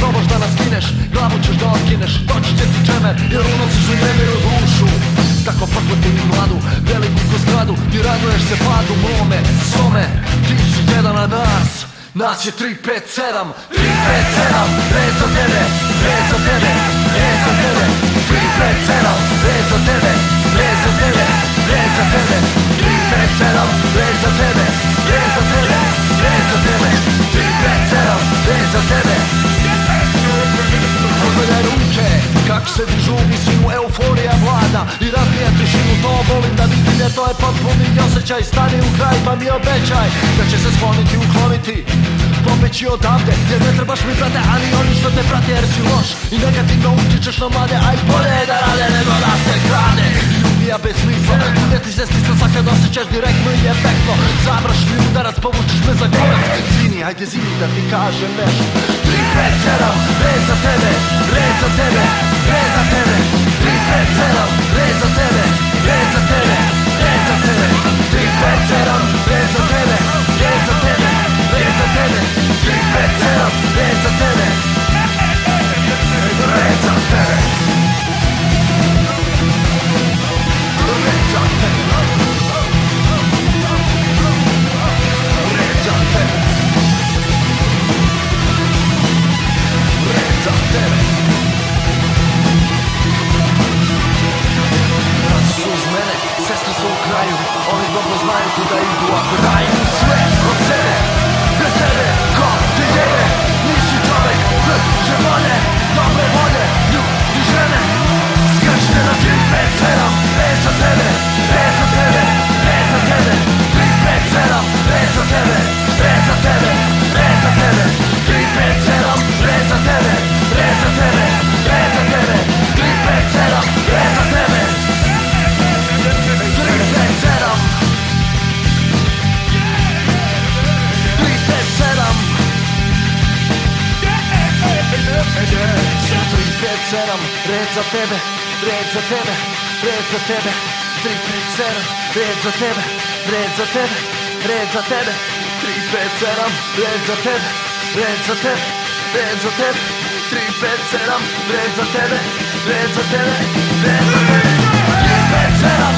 probaš da nas skineš, glavu ćeš da otkineš. Doći će ti džemer jer unosiš mi nemir u dušu. Tako prkvati mi mladu, veliku ko zgradu. Ti raduješ se padu mome, some. Ti si jedan od nas, nas je 3, 5, 7. 3, 5, 7, red za tebe, red za tebe, red za tebe. 3, 5, 7, red za tebe, red za tebe, red za tebe. 3, 5, 7, red za tebe, red za tebe, red za tebe. 3, 5, 7, red za tebe. Pogledaj ruke, kako se dižu u visinu, euforija vlada i razbija tišinu, to volim da vidim jer to je potpuni osjećaj. Stani u kraj pa mi obećaj da će se skloniti, ukloniti, pobeći odavde jer ne trebaš mi brate, ali oni što te prate jer si loš i negativno utičeš na mlade. Aj bolje je da rade nego da se krade i ubija bez smisla. Bude ti se stisla sad kad osjećaš direktno i efektno. Zabraš mi udarac, povučeš me za korac. Zini, ajde zini da ti kažem nešto. 3, 5, 7, red za tebe, red za tebe, red za tebe. 3, 5, 7, red za tebe, red za tebe, red za tebe. 3, 5, 7, red za tebe, red za tebe, red za tebe. 3, 5, 7, red za tebe, red za tebe. Red za tebe, red za tebe, red za tebe. Braći su uz mene, sestre su u kraju, oni dobro znaju kuda idu ako daju sve od sebe. Bez tebe, ko ti jebe, nisi čovek, že volje, dobre volje, ljudi žene. Skršite na 3, 5, 7, red za tebe, red za tebe, red za tebe. 3, 5, 7, red za tebe, red za tebe, red za tebe. 3, 5, 7, red za tebe, red za tebe, red za tebe. 3, 5, 7, red za tebe. 3, 5, 7. 3, 5, 7. 3, 5, 7, red za tebe, red za tebe, red za tebe. 3, 5, 7, red za tebe, red za tebe, red za tebe. 3, 5, 7, red za tebe, red za tebe, red za tebe. 3, 5, 7, red za tebe, red za tebe, red za tebe. 3, 5, 7.